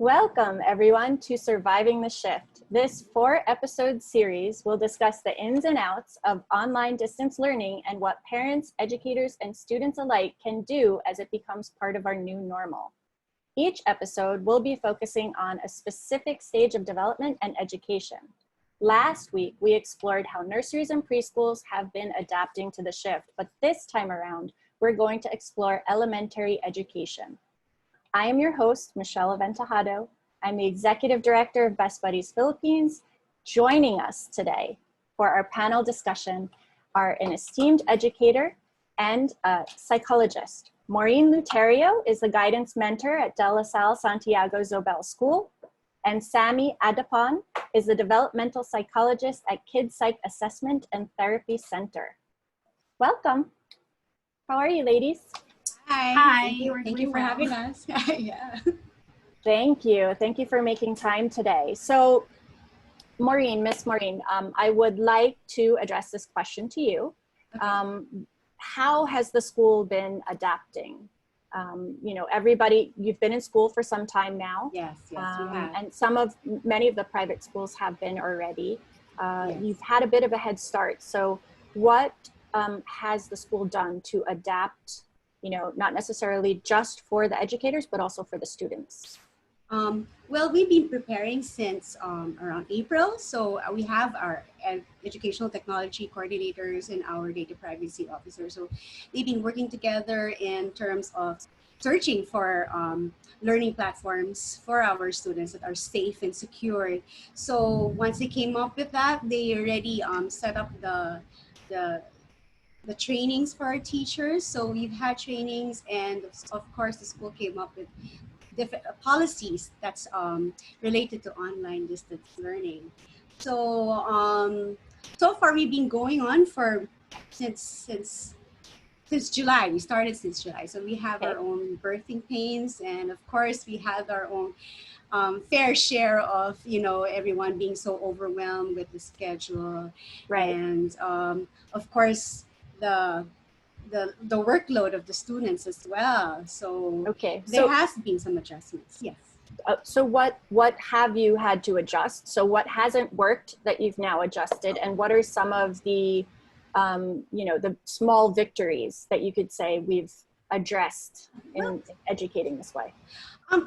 Welcome, everyone, to Surviving the Shift. This 4-episode series will discuss the ins and outs of online distance learning and what parents, educators, and students alike can do as it becomes part of our new normal. Each episode will be focusing on a specific stage of development and education. Last week, we explored how nurseries and preschools have been adapting to the shift, but this time around, we're going to explore elementary education. I am your host, Michelle Aventejado. I'm the Executive Director of Best Buddies Philippines. Joining us today for our panel discussion are an esteemed educator and a psychologist. Maureen Luterio is the guidance mentor at De La Salle Santiago Zobel School, and Sammy Adapon is the developmental psychologist at Kids Psych Assessment and Therapy Center. Welcome. How are you, ladies? Hi. Hi. Thank you for having us. Yeah. Thank you. Thank you for making time today. So, Miss Maureen, I would like to address this question to you. Okay. How has the school been adapting? Everybody, you've been in school for some time now. Yes, you have. And many of the private schools have been already. Yes. You've had a bit of a head start. So what has the school done to adapt, not necessarily just for the educators, but also for the students? Well, we've been preparing since around April. So we have our educational technology coordinators and our data privacy officers. So they've been working together in terms of searching for learning platforms for our students that are safe and secure. So once they came up with that, they already set up the trainings for our teachers. So we've had trainings, and of course the school came up with different policies that's related to online distance learning. So so far we've been going on for since July. We started since July. So we have our own birthing pains, and of course we have our own fair share of everyone being so overwhelmed with the schedule, right? And of course the workload of the students as well. So there has been some adjustments. Yes. So what have you had to adjust? So what hasn't worked that you've now adjusted, and what are some of the the small victories that you could say we've addressed in educating this way?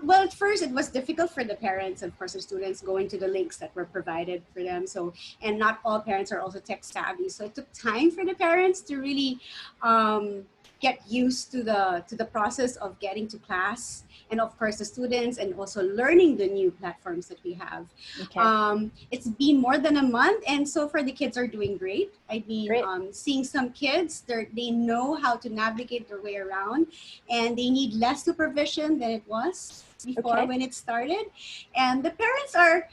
Well, at first it was difficult for the parents and, of course, the students going to the links that were provided for them. So, and not all parents are also tech savvy. So it took time for the parents to really get used to the process of getting to class, and of course the students, and also learning the new platforms that we have. Okay. It's been more than a month, and so far the kids are doing great. I've been seeing some kids, they know how to navigate their way around, and they need less supervision than it was before when it started. And the parents are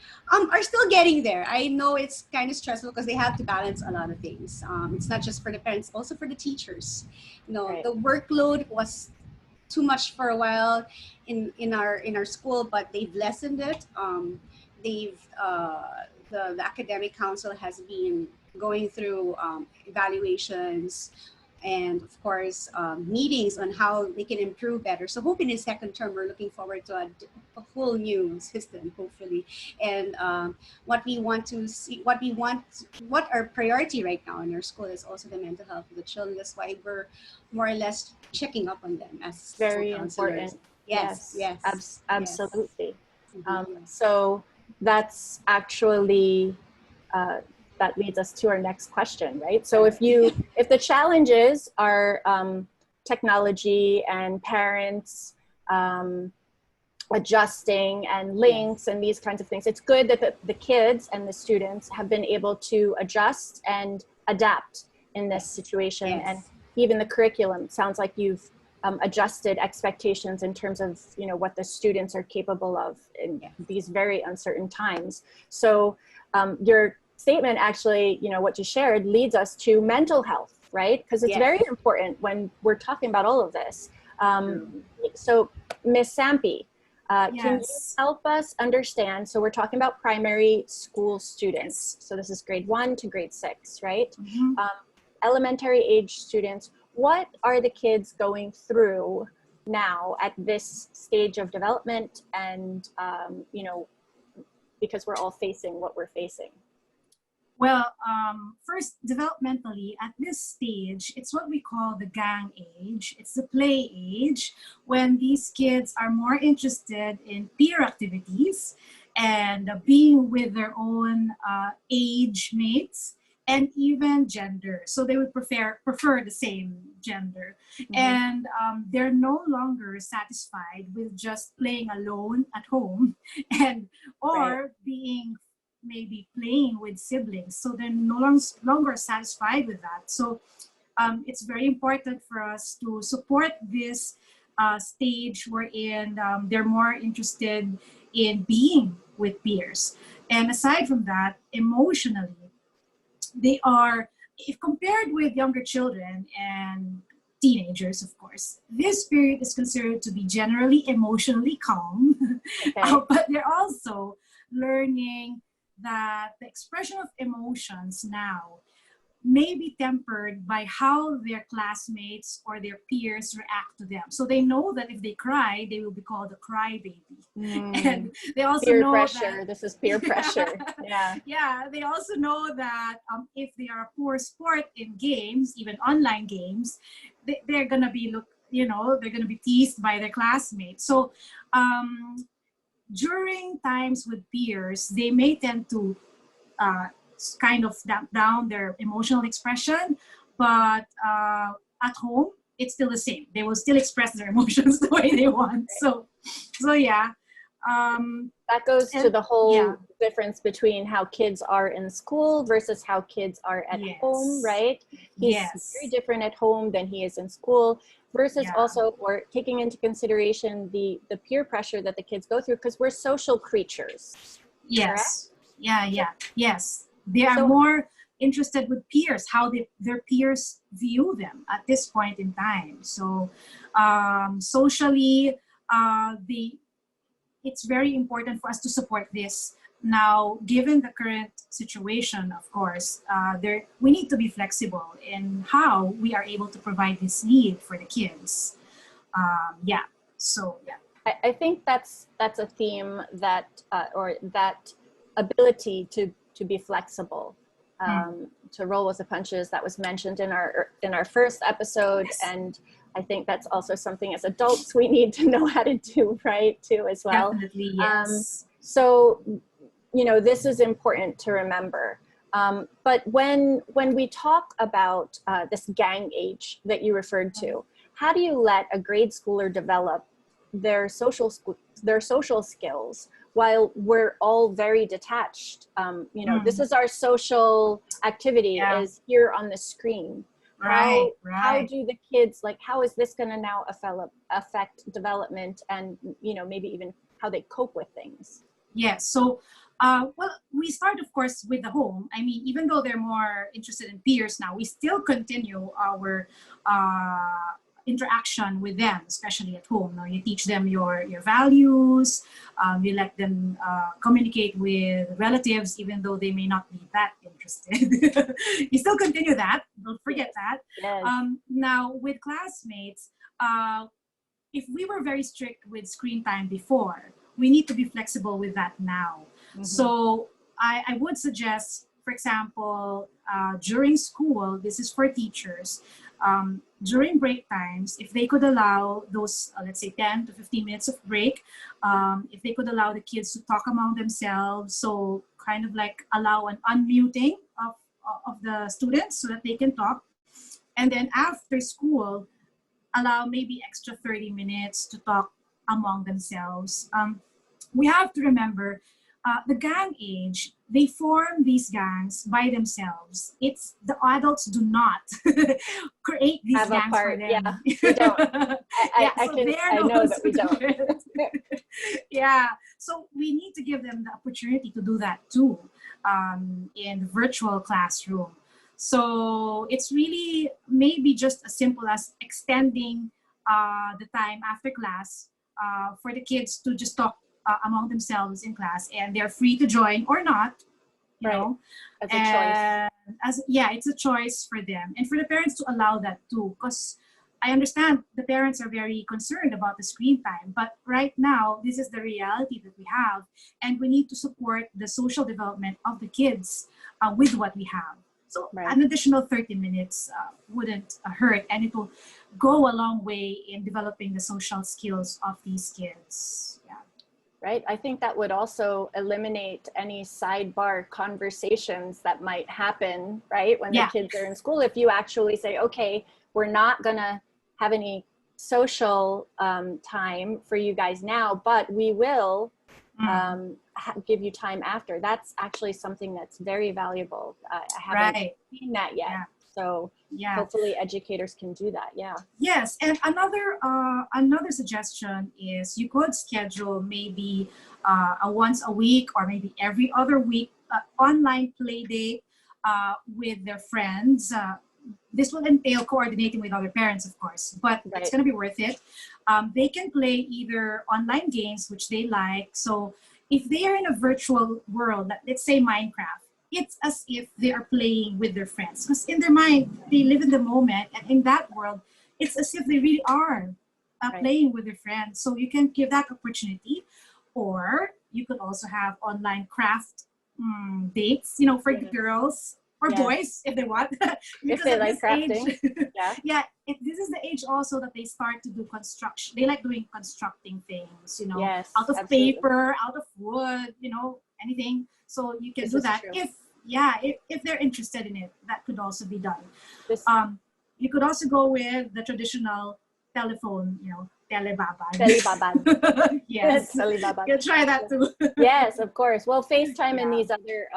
still getting there. I know it's kind of stressful because they have to balance a lot of things. It's not just for the parents, also for the teachers. The workload was too much for a while in our school, but they've lessened it. The academic council has been going through evaluations, and of course meetings on how they can improve better. So hoping in second term, we're looking forward to a whole new system, hopefully. And what our priority right now in our school is also the mental health of the children. That's why we're more or less checking up on them as very important. Yes. Absolutely. So that's actually that leads us to our next question, right? So if the challenges are technology and parents adjusting and links and these kinds of things, it's good that the kids and the students have been able to adjust and adapt in this situation. And even the curriculum, sounds like you've adjusted expectations in terms of what the students are capable of in these very uncertain times. So your statement, actually, what you shared leads us to mental health, right? Because it's very important when we're talking about all of this. So Miss Sampi, can you help us understand? So we're talking about primary school students. So this is grade 1 to grade 6, right? Elementary age students. What are the kids going through now at this stage of development, and you know, because we're all facing what we're facing? Well, first, developmentally, at this stage, it's what we call the gang age. It's the play age, when these kids are more interested in peer activities and being with their own age mates, and even gender. So they would prefer the same gender. Mm-hmm. And they're no longer satisfied with just playing alone at home and or Right. being maybe playing with siblings. So they're no longer satisfied with that. So it's very important for us to support this stage wherein they're more interested in being with peers. And aside from that, emotionally, they are, if compared with younger children and teenagers, of course, this period is considered to be generally emotionally calm. Okay. But they're also learning that the expression of emotions now may be tempered by how their classmates or their peers react to them. So they know that if they cry, they will be called a crybaby. And they also Peer know pressure. that This is peer pressure. Yeah. yeah, they also know that if they are a poor sport in games, even online games, they're gonna be they're gonna be teased by their classmates. So during times with peers, they may tend to kind of damp down their emotional expression, but at home it's still the same. They will still express their emotions the way they want. So yeah. That goes to And- the whole yeah. difference between how kids are in school versus how kids are at Yes. home, right? He's Yes. very different at home than he is in school, versus Yeah. also, or taking into consideration the peer pressure that the kids go through, because we're social creatures. Yes. Yes. They are So- more interested with peers, how their peers view them at this point in time. So socially, it's very important for us to support this. Now, given the current situation, of course, we need to be flexible in how we are able to provide this need for the kids. So yeah. I think that's a theme that or that ability to be flexible, to roll with the punches, that was mentioned in our first episode. Yes. And I think that's also something as adults we need to know how to do, right, too, as well. Definitely, yes. So, this is important to remember. But when we talk about this gang age that you referred to, how do you let a grade schooler develop their social skills while we're all very detached? This is our social activity, is here on the screen. Right. How do the kids, how is this going to now affect development, and maybe even how they cope with things? Yes. So, well, we start, of course, with the home. I mean, even though they're more interested in peers now, we still continue our interaction with them, especially at home. Now, you teach them your values. You let them communicate with relatives, even though they may not be that interested. You still continue that. Don't forget that. Yes. Now, with classmates, if we were very strict with screen time before, we need to be flexible with that now. Mm-hmm. So I would suggest, for example, during school, this is for teachers, during break times, if they could allow those, let's say 10 to 15 minutes of break, if they could allow the kids to talk among themselves, so kind of like allow an unmuting of the students so that they can talk. And then after school, allow maybe extra 30 minutes to talk among themselves. We have to remember the gang age, they form these gangs by themselves. It's the adults do not create these Have gangs a part, for them. yeah, we don't. I know that we don't. Yeah, so we need to give them the opportunity to do that too, in the virtual classroom. So it's really maybe just as simple as extending the time after class for the kids to just talk among themselves in class, and they're free to join or not, you know. As a choice. It's a choice for them and for the parents to allow that too, because I understand the parents are very concerned about the screen time, but right now, this is the reality that we have, and we need to support the social development of the kids with what we have. So Right. an additional 30 minutes wouldn't hurt, and it will go a long way in developing the social skills of these kids. Yeah. Right. I think that would also eliminate any sidebar conversations that might happen, right? When the kids are in school, if you actually say, okay, we're not going to have any social time for you guys now, but we will give you time after. That's actually something that's very valuable. I haven't seen that yet. Yeah. So hopefully educators can do that. Yeah. Yes, and another suggestion is you could schedule maybe a once a week or maybe every other week online play date with their friends. This will entail coordinating with other parents, of course, but it's going to be worth it. They can play either online games, which they like. So if they are in a virtual world, let's say Minecraft, it's as if they are playing with their friends. Because in their mind, they live in the moment. And in that world, it's as if they really are playing with their friends. So you can give that opportunity. Or you could also have online craft dates, for girls or boys if they want. If they like crafting. This is the age also that they start to do construction. They like doing constructing things, out of paper, out of wood, anything. So you can do that if they're interested in it. That could also be done. You could also go with the traditional telephone, telebabad. Telebabad. Yes, telebabad. You can try that too. Yes, of course. Well, FaceTime and these other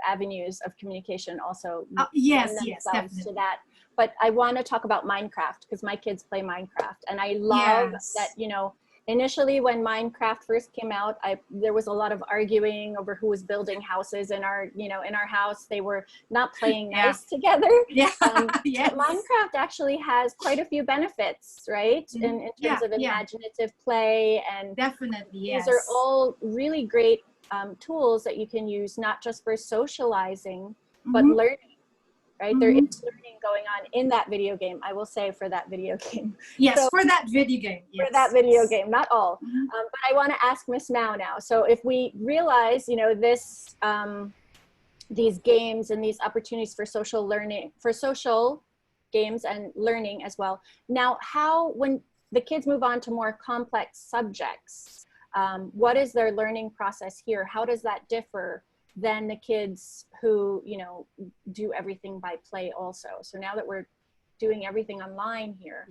avenues of communication also yes, definitely. to that. But I want to talk about Minecraft because my kids play Minecraft, and I love that. Initially, when Minecraft first came out, there was a lot of arguing over who was building houses in our house. They were not playing nice together. Minecraft actually has quite a few benefits, right? In terms of imaginative play, and definitely, these are all really great tools that you can use not just for socializing, but learning. Right, there is learning going on in that video game. I will say for that video game. Yes, for that video game. Yes. For that video game, not all. But I want to ask Miss Mao now. So if we realize, this, these games and these opportunities for social learning, for social games and learning as well. Now, when the kids move on to more complex subjects, what is their learning process here? How does that differ than the kids who, do everything by play also? So now that we're doing everything online here,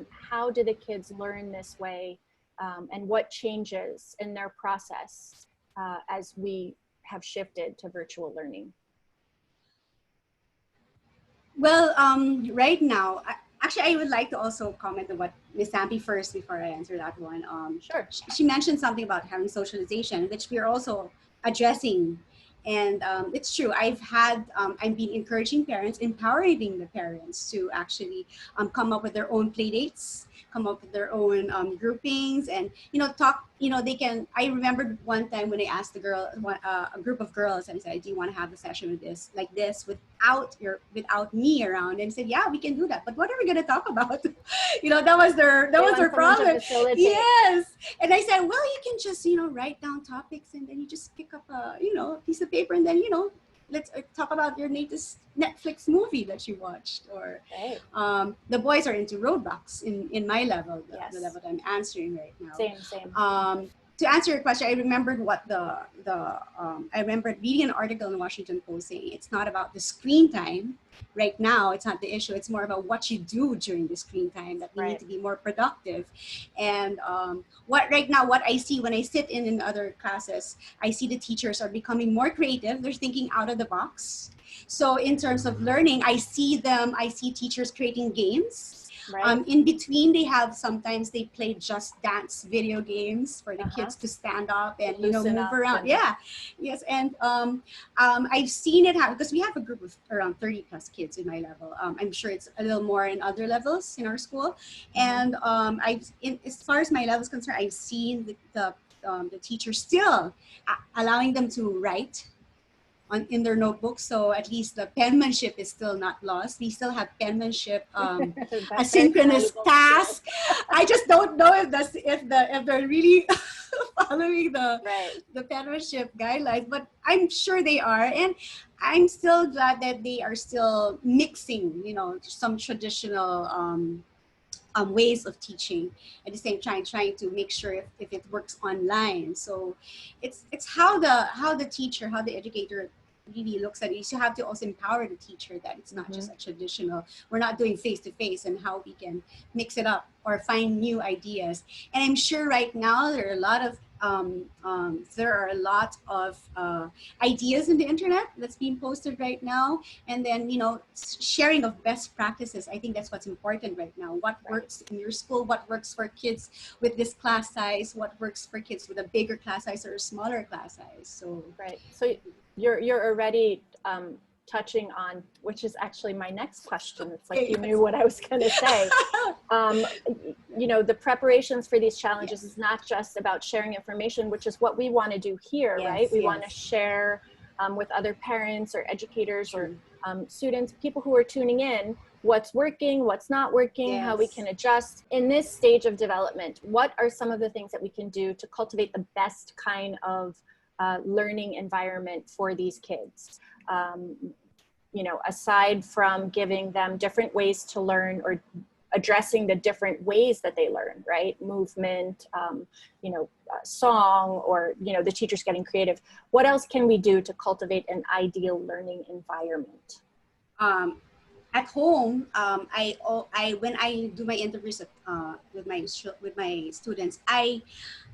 how do the kids learn this way, and what changes in their process as we have shifted to virtual learning? Well, right now, actually, I would like to also comment on what Ms. Sampi first before I answer that one. Sure. She mentioned something about having socialization, which we are also addressing. And it's true. I've been encouraging parents, empowering the parents to actually come up with their own play dates, come up with their own groupings, and talk. They can. I remember one time when I asked a group of girls, and said, "Do you want to have a session with this, like this, without me around?" And said, "Yeah, we can do that. But what are we going to talk about?" That was their problem. Yes. And I said, "Well, you can just write down topics, and then you just pick up a piece of paper, and then let's talk about your latest Netflix movie that you watched." Or the boys are into Roblox in my level, the level that I'm answering right now. Same. To answer your question, I remembered I remembered reading an article in the Washington Post saying it's not about the screen time. Right now, it's not the issue. It's more about what you do during the screen time, that we need to be more productive. And what I see when I sit in other classes, I see the teachers are becoming more creative. They're thinking out of the box. So in terms of learning, I see teachers creating games. In between, sometimes they play Just Dance video games for the kids to stand up and move around. Yes, and I've seen it happen because we have a group of around 30 plus kids in my level. I'm sure it's a little more in other levels in our school. And as far as my level is concerned, I've seen the teacher still allowing them to write in their notebooks. So at least the penmanship is still not lost. We still have penmanship That's very asynchronous valuable tasks. I just don't know if they're really following Right. the penmanship guidelines, but I'm sure they are. And I'm still glad that they are still mixing, some traditional ways of teaching, at the same time trying to make sure if it works online. So it's how the teacher, how the educator really looks at it. You have to also empower the teacher that it's not just a traditional, we're not doing face to face, and how we can mix it up or find new ideas. And I'm sure right now there are a lot of ideas in the internet that's being posted right now, and then sharing of best practices. I think that's what's important right now. What works in your school, what works for kids with this class size, what works for kids with a bigger class size or a smaller class size. So so you're already touching on, which is actually my next question. It's like you knew what I was going to say. The preparations for these challenges is not just about sharing information, which is what we want to do here, right? We want to share with other parents or educators or students, people who are tuning in, what's working, what's not working, how we can adjust. In this stage of development, what are some of the things that we can do to cultivate the best kind of learning environment for these kids? Aside from giving them different ways to learn or addressing the different ways that they learn, right? Movement, song, or, the teachers getting creative. What else can we do to cultivate an ideal learning environment? At home, when I do my interviews with my students, I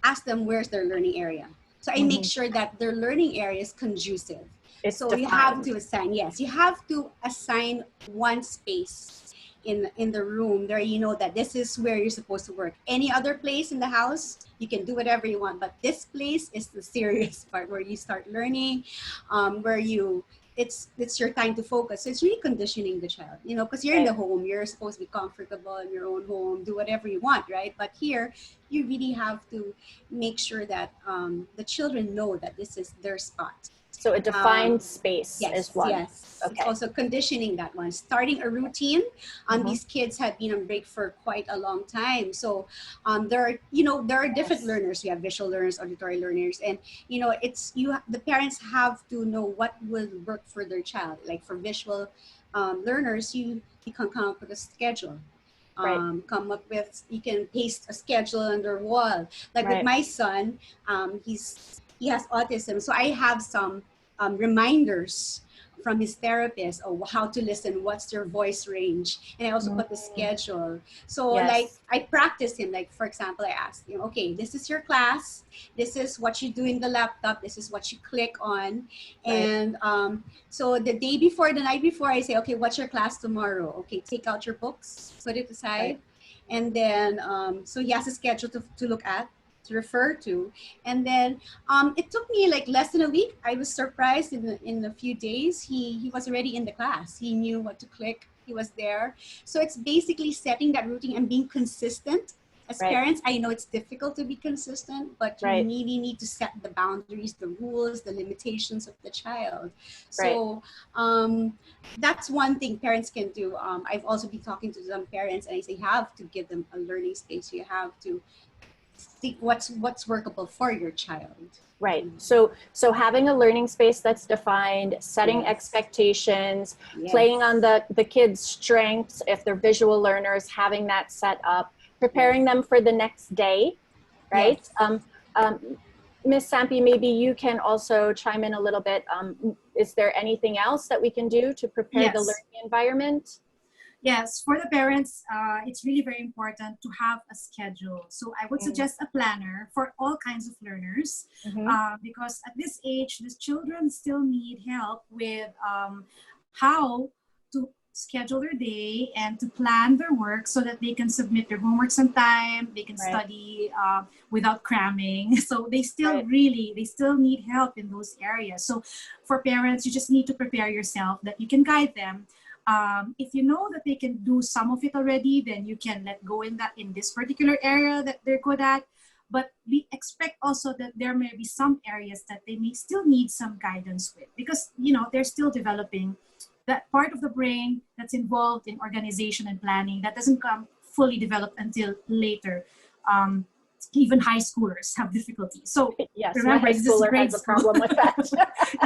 ask them where's their learning area. So I make sure that their learning area is conducive. So defined. You have to assign, you have to assign one space in the room there, that this is where you're supposed to work. Any other place in the house, you can do whatever you want, but this place is the serious part where you start learning, it's your time to focus. So it's really conditioning the child, because you're in the home, you're supposed to be comfortable in your own home, do whatever you want, right? But here, you really have to make sure that the children know that this is their spot. So a defined space is one. Yes. Okay. It's also conditioning that one. Starting a routine. These kids have been on break for quite a long time. So there are different learners. We have visual learners, auditory learners, and the parents have to know what will work for their child. Like for visual learners, you can come up with a schedule. You can paste a schedule on their wall. Like with my son, he has autism, so I have some reminders from his therapist of how to listen, what's your voice range, and I also put the schedule. So like I practice him. Like for example, I asked him, okay, this is your class, this is what you do in the laptop, this is what you click on, and so the night before, I say, okay, what's your class tomorrow? Okay, take out your books, put it aside, and then so he has a schedule to look at, to refer to. And then it took me like less than a week. I was surprised in a few days, he was already in the class. He knew what to click. He was there. So it's basically setting that routine and being consistent. As parents, I know it's difficult to be consistent, but you really need to set the boundaries, the rules, the limitations of the child. So that's one thing parents can do. I've also been talking to some parents, and I say you have to give them a learning space. You have to see what's workable for your child. Right. So having a learning space that's defined, setting expectations, playing on the kids' strengths, if they're visual learners, having that set up, preparing them for the next day, right? Ms. Sampi, maybe you can also chime in a little bit. Is there anything else that we can do to prepare the learning environment? Yes, for the parents, it's really very important to have a schedule. So I would suggest a planner for all kinds of learners, because at this age, the children still need help with how to schedule their day and to plan their work so that they can submit their homeworks on time, they can study without cramming. So they still they still need help in those areas. So for parents, you just need to prepare yourself that you can guide them. If you know that they can do some of it already, then you can let go in this particular area that they're good at. but we expect also that there may be some areas that they may still need some guidance with, because they're still developing that part of the brain that's involved in organization and planning that doesn't come fully developed until later. Even high schoolers have difficulty. So yes, remember, my high this is schooler grade has a problem with that.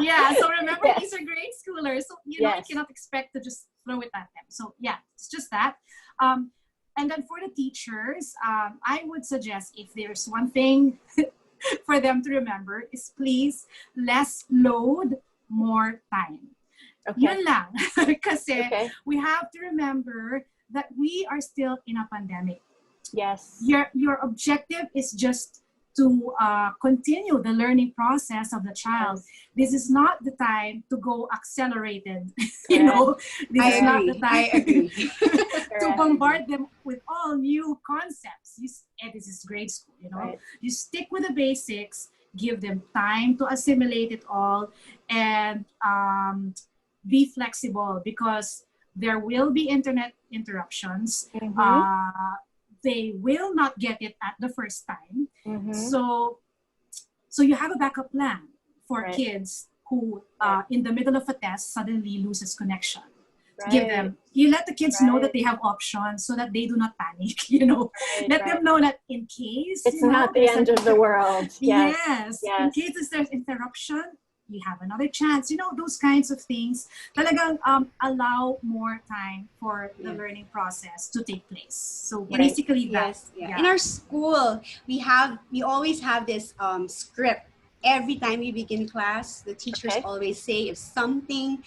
yeah, so remember, Yes. these are grade schoolers. So, you Yes. cannot expect to just throw it at them. So yeah, it's just that. And then for the teachers, I would suggest, if there's one thing for them to remember, is please less load, more time. Okay. Yun lang. Kasi Okay. we have to remember that we are still in a pandemic. Yes. Your objective is just to continue the learning process of the child. Yes. This is not the time to go accelerated. Correct. This I is not agree. the time I agree. to bombard them with all new concepts. And this is grade school, Right. You stick with the basics, give them time to assimilate it all, and be flexible, because there will be internet interruptions. Mm-hmm. They will not get it at the first time. Mm-hmm. So you have a backup plan for Right. kids who Right. in the middle of a test suddenly loses connection. Right. You let the kids know that Right. they have options so that they do not panic. Right. Let Right. them know that in case It's not the end of the world. Yes. Yes. Yes. In case there's interruption, you have another chance. Those kinds of things. Talagang allow more time for the learning process to take place. So Right. basically that. Yes, yeah. In our school, we always have this script. Every time we begin class, the teachers Okay. always say, if something,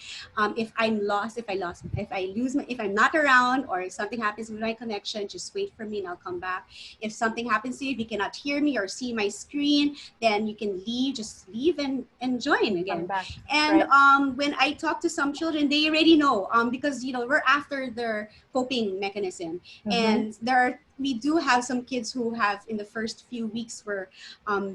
if I'm lost, if I'm not around, or if something happens with my connection, just wait for me and I'll come back. If something happens to you, if you cannot hear me or see my screen, then you can leave, just leave and join again. Come back. And Right. when I talk to some children, they already know, because we're after their coping mechanism. Mm-hmm. And we do have some kids who have, in the first few weeks, were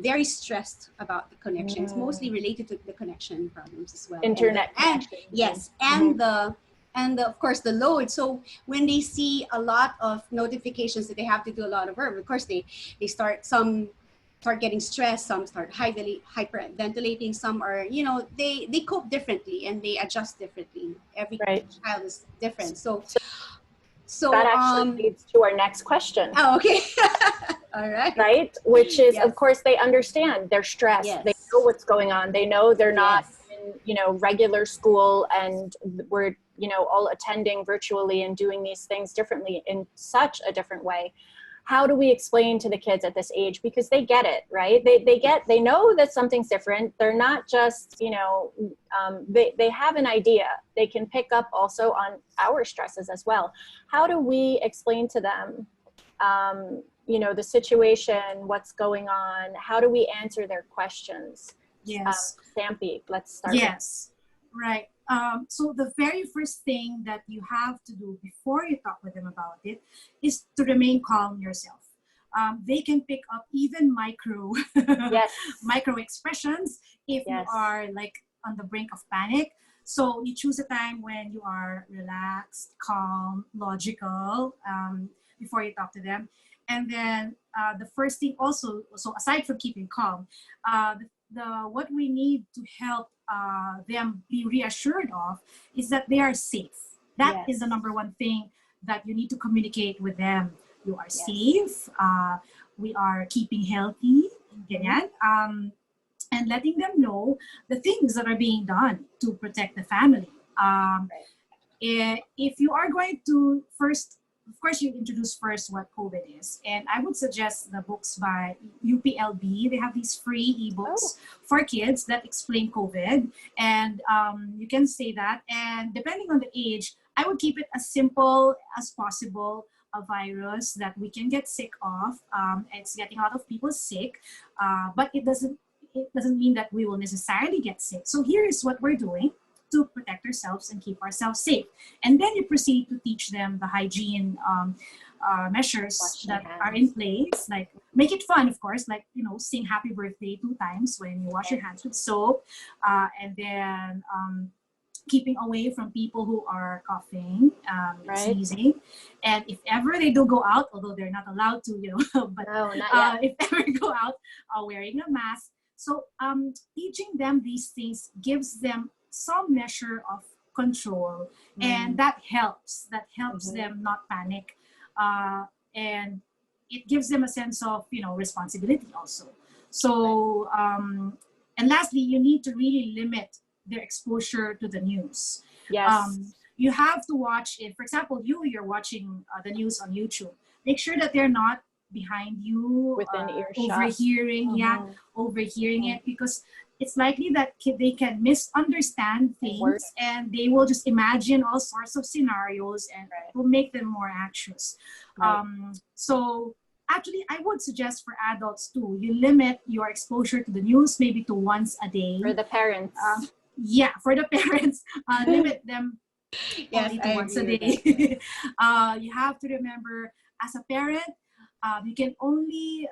very stressed about the connection. It's mostly related to the connection problems as well. Internet And connection. yes, Mm-hmm. and of course the load. So when they see a lot of notifications that they have to do a lot of work, of course they start getting stressed, some start hyperventilating, some are, they cope differently and they adjust differently. Every Right. child is different. So That actually leads to our next question. Oh, okay. All right. Right? Which is, Yes. of course, they understand. They're stressed. Yes. They know what's going on. They know they're not Yes. in, regular school, and we're, all attending virtually and doing these things differently in such a different way. How do we explain to the kids at this age? Because they get it, right? They know that something's different. They're not just, they have an idea. They can pick up also on our stresses as well. How do we explain to them, the situation, what's going on? How do we answer their questions? Yes. Stampy, let's start. Yes, right. So the very first thing that you have to do before you talk with them about it is to remain calm yourself. They can pick up even micro expressions if you are like on the brink of panic. So you choose a time when you are relaxed, calm, logical, before you talk to them. And then the first thing also, so aside from keeping calm, what we need to help them be reassured of is that they are safe. That is the number one thing that you need to communicate with them. You are safe. We are keeping healthy. Ganyan. And letting them know the things that are being done to protect the family. If you are going to first, of course, you introduce first what COVID is. And I would suggest the books by UPLB. They have these free ebooks for kids that explain COVID. And you can say that. And depending on the age, I would keep it as simple as possible. A virus that we can get sick of. It's getting a lot of people sick, but it doesn't mean that we will necessarily get sick. So here is what we're doing to protect ourselves and keep ourselves safe. And then you proceed to teach them the hygiene measures that are in place, like make it fun, of course, like, sing happy birthday 2 times when you wash your hands with soap. And then keeping away from people who are coughing, Right. sneezing. And if ever they do go out, although they're not allowed to, but No, not yet. if ever go out wearing a mask. So teaching them these things gives them some measure of control, and that helps. That helps them not panic, and it gives them a sense of responsibility also. So and lastly, you need to really limit their exposure to the news. Yes. You have to watch it. For example, you're watching the news on YouTube. Make sure that they're not behind you, Within earshot. overhearing it, because it's likely that they can misunderstand things, and they will just imagine all sorts of scenarios, and it will make them more anxious. So actually, I would suggest for adults too, you limit your exposure to the news maybe to once a day. For the parents. For the parents, limit them only to once a day. You have to remember, as a parent, you can only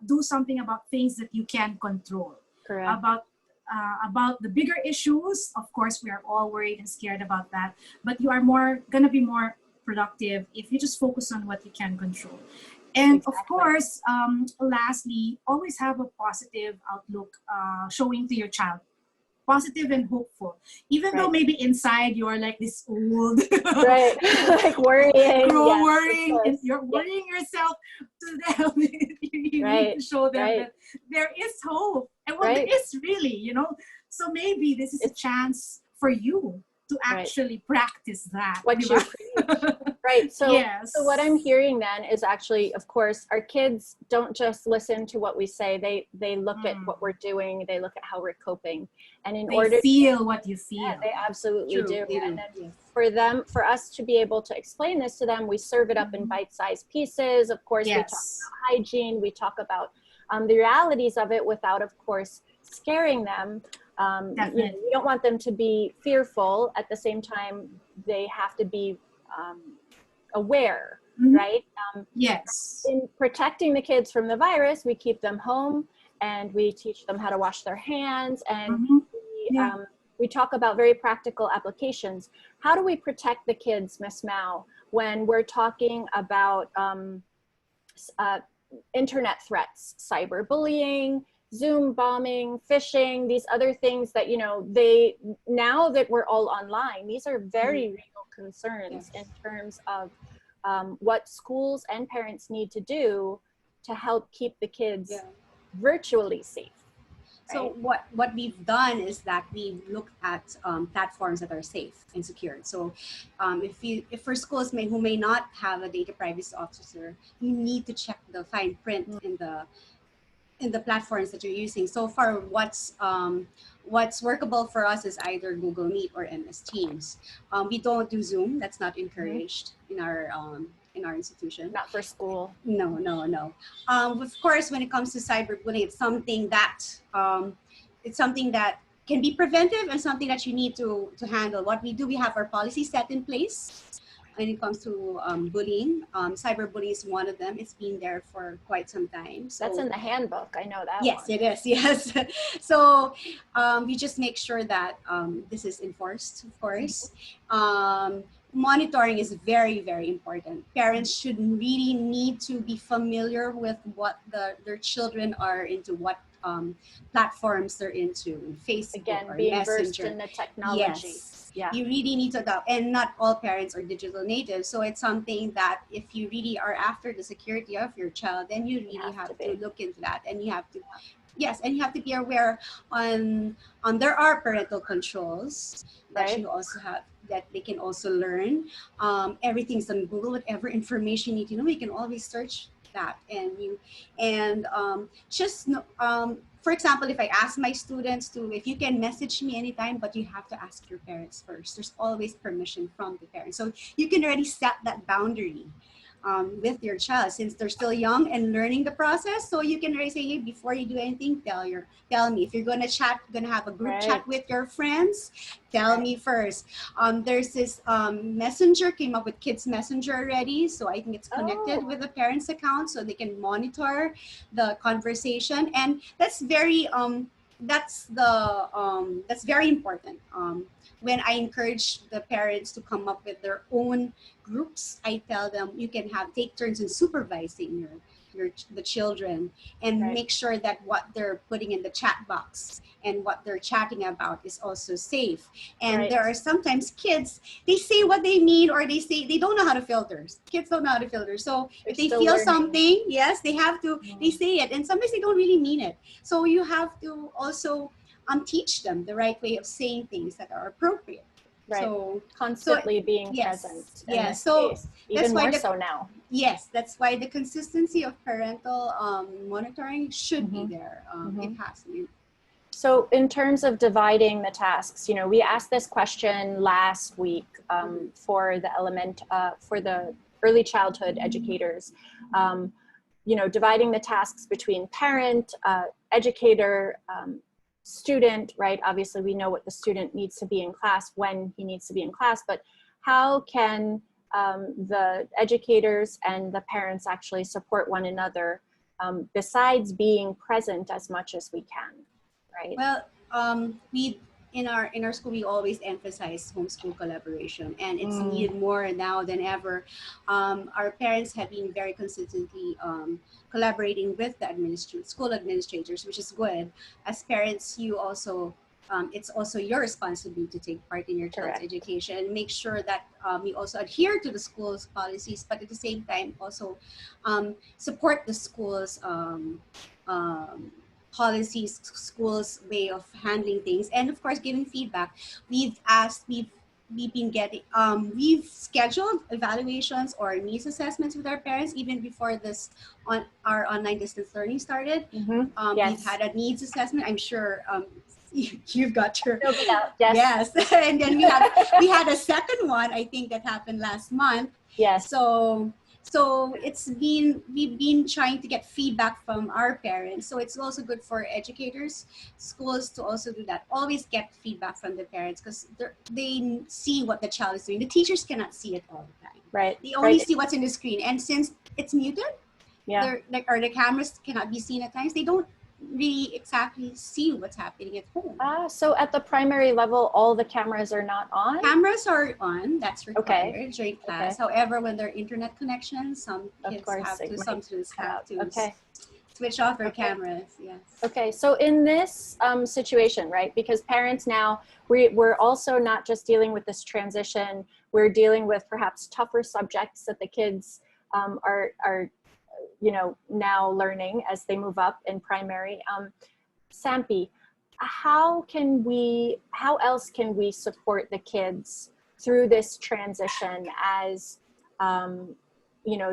do something about things that you can control. Correct. About the bigger issues, of course, we are all worried and scared about that. But you are gonna be more productive if you just focus on what you can control. And of course, lastly, always have a positive outlook showing to your child. Positive and hopeful, even though maybe inside you're like this old, like worrying, worrying, and you're worrying yourself to them. You need to show them that there is hope, and what there is really, So maybe this is a chance for you to actually practice that. What you preach. Right. So, so what I'm hearing then is actually, of course, our kids don't just listen to what we say. They look at what we're doing. They look at how we're coping. And in order to feel what you feel. Yeah, they absolutely do. And then for us to be able to explain this to them, we serve it up in bite-sized pieces. Of course, we talk about hygiene. We talk about the realities of it without, of course, scaring them. We don't want them to be fearful. At the same time, they have to be aware, right? In protecting the kids from the virus, we keep them home and we teach them how to wash their hands, and we talk about very practical applications. How do we protect the kids, Miss Mao, when we're talking about internet threats, cyberbullying, Zoom bombing, phishing, these other things that, now that we're all online, these are very real concerns in terms of what schools and parents need to do to help keep the kids virtually safe. So what we've done is that we look at platforms that are safe and secured. So if for schools who may not have a data privacy officer, you need to check the fine print in the platforms that you're using. So far, what's workable for us is either Google Meet or MS Teams. We don't do Zoom. That's not encouraged in our institution. Not for school. No. Of course, when it comes to cyberbullying, it's something that can be preventive and something that you need to handle. What we do, we have our policy set in place. When it comes to bullying, cyberbullying is one of them. It's been there for quite some time. So, that's in the handbook. I know that. Yes, it is. Yes. So we just make sure that this is enforced, of course. Monitoring is very, very important. Parents should really need to be familiar with what their children are into, what platforms they're into, Facebook Again, or being Messenger. versed in the technology. Yes. Yeah. You really need to adopt, and not all parents are digital natives. So it's something that if you really are after the security of your child, then you really have to look into that, and you have to, and you have to be aware on there are parental controls that you also have, that they can also learn. Everything's on Google. Whatever information you need to know, you can always search that, for example, if I ask my students if you can message me anytime, but you have to ask your parents first. There's always permission from the parents. So you can already set that boundary with your child since they're still young and learning the process. So you can already say, hey, before you do anything, tell me. If you're gonna have a group chat with your friends, tell me first. There's this messenger came up with kids messenger already, so I think it's connected with the parents' account so they can monitor the conversation, and that's very that's very important. when I encourage the parents to come up with their own groups, I tell them you can take turns in supervising the children, and Right. make sure that what they're putting in the chat box and what they're chatting about is also safe. And Right. there are sometimes kids, they say what they mean, or they say they don't know how to filter. Kids don't know how to filter. So They're if they still feel learning. something, yes, they have to, they say it. And sometimes they don't really mean it. So you have to also teach them the right way of saying things that are appropriate. Right. So Constantly being yes, present in yes. this So case, that's even why more the, so now. yes, that's why the consistency of parental monitoring should be Mhm. there. Mhm. It has to be. So in terms of dividing the tasks, we asked this question last week for the early childhood educators. Dividing the tasks between parent, educator, student, right? Obviously, we know what the student needs to be in class, when he needs to be in class, but how can the educators and the parents actually support one another besides being present as much as we can, right? Well, we in our school we always emphasize homeschool collaboration, and it's needed more now than ever. Our parents have been very consistently collaborating with the school administrators, which is good. As parents, you also it's also your responsibility to take part in your child's Correct. education and make sure that you also adhere to the school's policies, but at the same time also support the school's um, policies, schools' way of handling things, and of course giving feedback. We've been getting we've scheduled evaluations or needs assessments with our parents even before this on our online distance learning started. Yes. We've had a needs assessment. I'm sure you've got your Filled it out. Yes. yes. And then we had a second one, I think, that happened last month. Yes. So we've been trying to get feedback from our parents. So it's also good for educators, schools to also do that. Always get feedback from the parents because they see what the child is doing. The teachers cannot see it all the time. Right. They only see what's in the screen. And since it's muted, yeah. or the cameras cannot be seen at times, they don't really exactly see what's happening at home. So at the primary level, all the cameras are not on? Cameras are on, that's required during class. Okay. However, when there are internet connections, some kids some students have to switch off their cameras. Yes. Okay, so in this situation, right, because parents now, we're also not just dealing with this transition, we're dealing with perhaps tougher subjects that the kids are now learning as they move up in primary. Sampi, how else can we support the kids through this transition as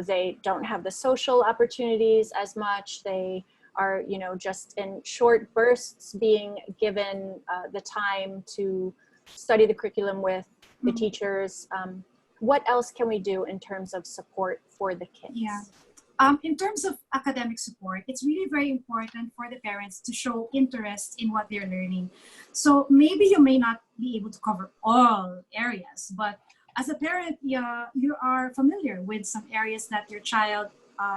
they don't have the social opportunities as much, they are just in short bursts being given the time to study the curriculum with the teachers. What else can we do in terms of support for the kids? Yeah. In terms of academic support, it's really very important for the parents to show interest in what they're learning. So maybe you may not be able to cover all areas, but as a parent, you are familiar with some areas that your child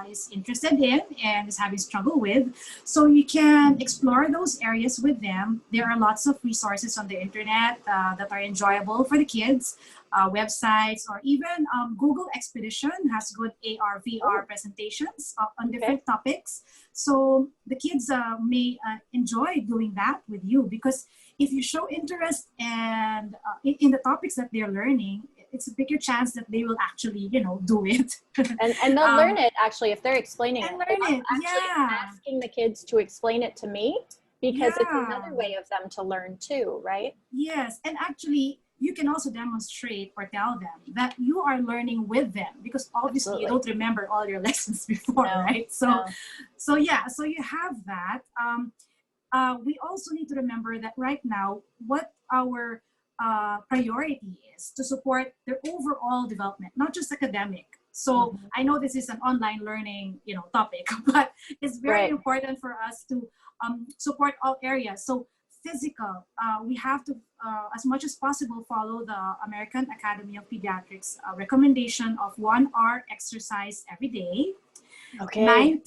is interested in and is having struggle with. So you can explore those areas with them. There are lots of resources on the internet that are enjoyable for the kids, websites, or even Google Expedition has good AR, VR presentations on different topics. So the kids may enjoy doing that with you, because if you show interest and in the topics that they're learning, it's a bigger chance that they will actually, do it. and they'll learn it actually if they're explaining it. I'm asking the kids to explain it to me, because it's another way of them to learn too, right? Yes, and actually you can also demonstrate or tell them that you are learning with them, because obviously you don't remember all your lessons before, right? So you have that. We also need to remember that right now, what our priority is to support their overall development, not just academic. So I know this is an online learning, topic, but it's very important for us to support all areas. So physical, we have to, as much as possible, follow the American Academy of Pediatrics recommendation of 1 hour exercise every day. Okay. 9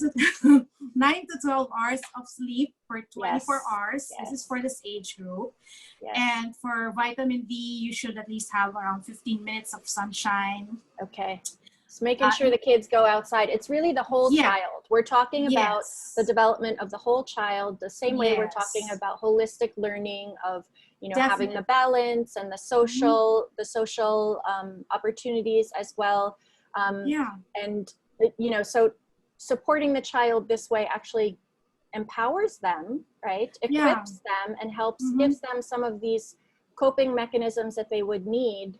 to 12 hours of sleep for 24 hours. Yes. This is for this age group. Yes. And for vitamin D, you should at least have around 15 minutes of sunshine. Okay. So making sure the kids go outside. It's really the whole child. We're talking about the development of the whole child, the same way we're talking about holistic learning of, you know, having the balance and the social, opportunities as well. And, you know, so supporting the child this way actually empowers them, right? Equips them and helps, gives them some of these coping mechanisms that they would need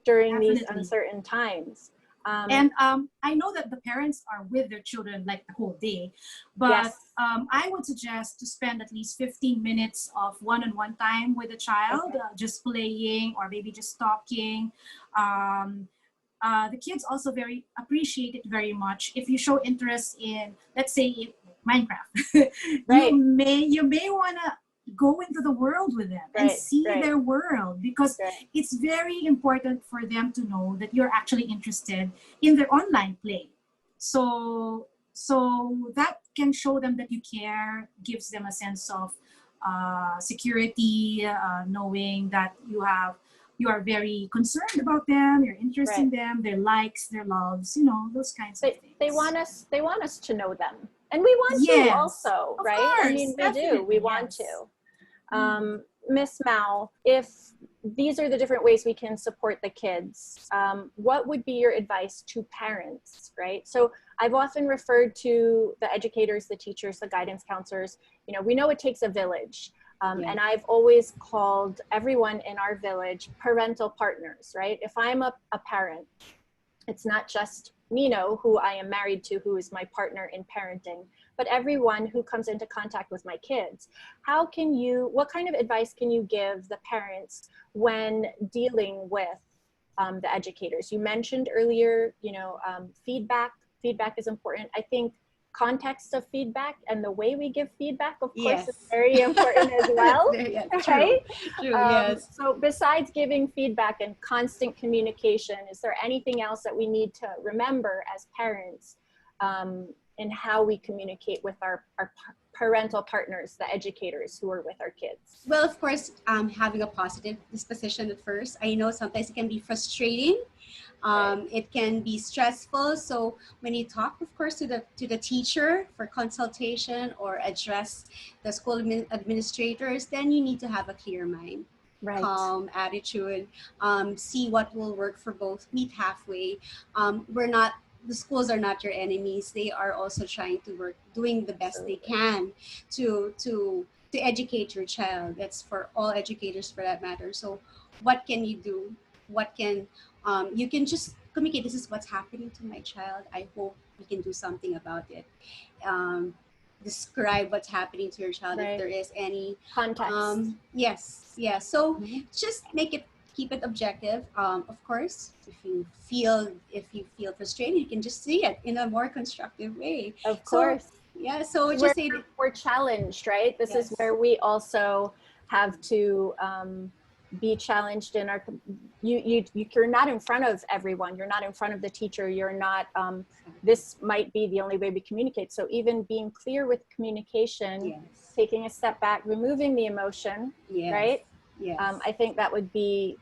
during these uncertain times. And I know that the parents are with their children like the whole day, but I would suggest to spend at least 15 minutes of one-on-one time with the child, just playing or maybe just talking. The kids also appreciate it very much if you show interest in, let's say, Minecraft. You may want to go into the world with them and see their world, because it's very important for them to know that you're actually interested in their online play. So that can show them that you care, gives them a sense of security, knowing that you are very concerned about them, you're interested in them, their likes, their loves, you know, those kinds of things. They want us to know them. And we want to also, right? Course, I mean, we do, we want to. Miss Mao, if these are the different ways we can support the kids, what would be your advice to parents, right? So I've often referred to the educators, the teachers, the guidance counselors. You know, we know it takes a village. And I've always called everyone in our village parental partners, right? If I'm a parent, it's not just Nino, who I am married to, who is my partner in parenting, but everyone who comes into contact with my kids. What kind of advice can you give the parents when dealing with the educators? You mentioned earlier, you know, feedback is important. I think context of feedback and the way we give feedback, of course, is very important as well. True, yes. So besides giving feedback and constant communication, is there anything else that we need to remember as parents in how we communicate with our parental partners, the educators who are with our kids? Well, of course, having a positive disposition at first. I know sometimes it can be frustrating. It can be stressful. So when you talk, of course, to the teacher for consultation or address the school administrators, then you need to have a clear mind, calm attitude, see what will work for both, meet halfway. The schools are not your enemies. They are also trying to work, doing the best they can to educate your child. That's for all educators for that matter. So what can you do? What can you can just communicate, this is what's happening to my child. I hope we can do something about it. Describe what's happening to your child if there is any context. Yes. So just keep it objective. Of course, if you feel frustrated, you can just see it in a more constructive way. Of course. So just say we're challenged, right? This is where we also have to be challenged in our, you're not in front of everyone. You're not in front of the teacher. You're not, this might be the only way we communicate. So even being clear with communication, taking a step back, removing the emotion, right? I think that would be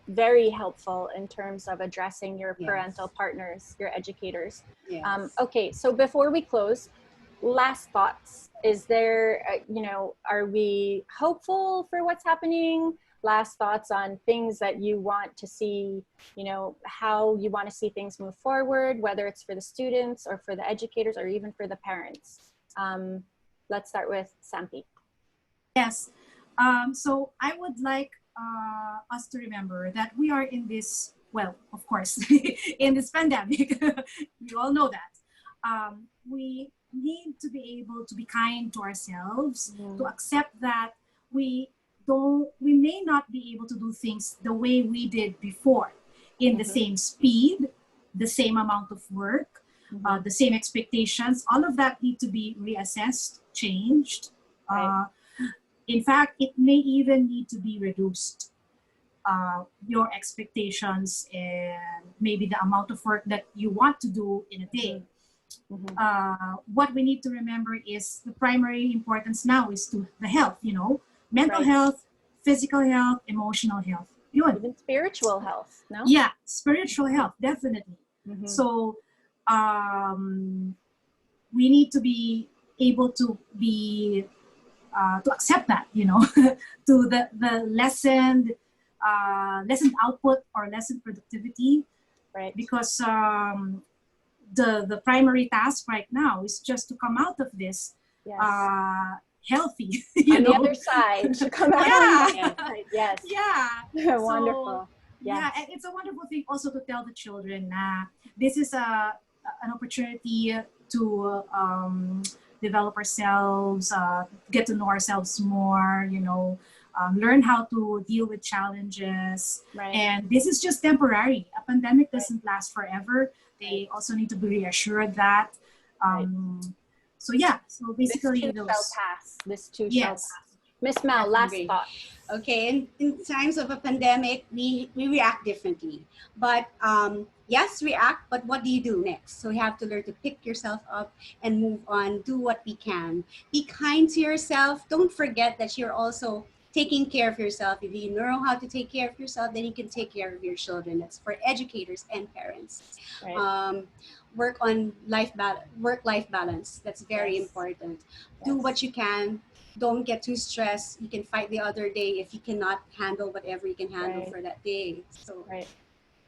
very helpful in terms of addressing your parental partners, your educators. Okay, so before we close, last thoughts. Is there, are we hopeful for what's happening? Last thoughts on things that you want to see, how you want to see things move forward, whether it's for the students or for the educators or even for the parents. Let's start with Sampi. Yes. So I would like us to remember that we are in this, well, of course, in this pandemic. You all know that. We need to be able to be kind to ourselves, to accept that we may not be able to do things the way we did before, in the same speed, the same amount of work, the same expectations. All of that need to be reassessed, changed. In fact, it may even need to be reduced. Your expectations and maybe the amount of work that you want to do in a day. what we need to remember is the primary importance now is to the health, mental Right. health, physical health, emotional health. Yun. Even spiritual health, no? Yeah, spiritual health, definitely. Mhm. So we need to be able to be to accept that, to the lessened output or lessened productivity, Right. because the primary task right now is just to come out of this Yes. healthy, On the other side, to come out on the other side. Yes. Yeah. Wonderful. So, Yes. yeah, and it's a wonderful thing also to tell the children that this is an opportunity to develop ourselves, get to know ourselves more, learn how to deal with challenges. Right. And this is just temporary. A pandemic doesn't last forever. They also need to be reassured that. So yeah, so basically this too shall pass. This too shall Yes. pass. Miss Mal, last Agree. thought. Okay, in times of a pandemic, we react differently. But yes, react, but what do you do next? So you have to learn to pick yourself up and move on, do what we can. Be kind to yourself. Don't forget that you're also taking care of yourself. If you know how to take care of yourself, then you can take care of your children. That's for educators and parents. Right. Work on work-life balance. That's very Yes. important. Yes. Do what you can. Don't get too stressed. You can fight the other day if you cannot handle whatever you can handle Right. for that day. So Right.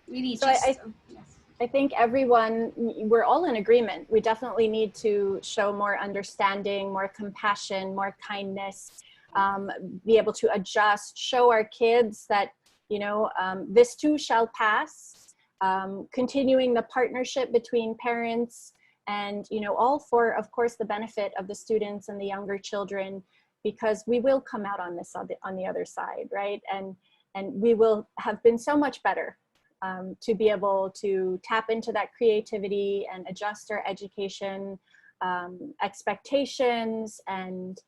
really So just yes. I think everyone, we're all in agreement. We definitely need to show more understanding, more compassion, more kindness, be able to adjust, show our kids that, this too shall pass, continuing the partnership between parents and, all for, of course, the benefit of the students and the younger children, because we will come out on this on the other side, right? And we will have been so much better. To be able to tap into that creativity and adjust our education expectations and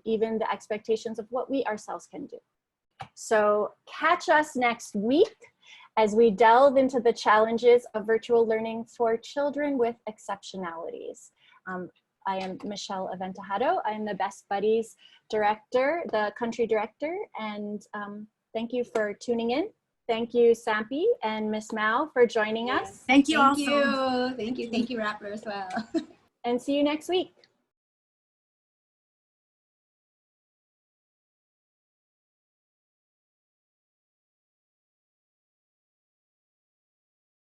even the expectations of what we ourselves can do. So catch us next week as we delve into the challenges of virtual learning for children with exceptionalities. I am Michelle Aventejado. I'm the Best Buddies Director, the country director, and thank you for tuning in. Thank you, Sampi and Miss Mao, for joining us. Thank you Thank also. you. Thank you, Rappler, as well. And see you next week.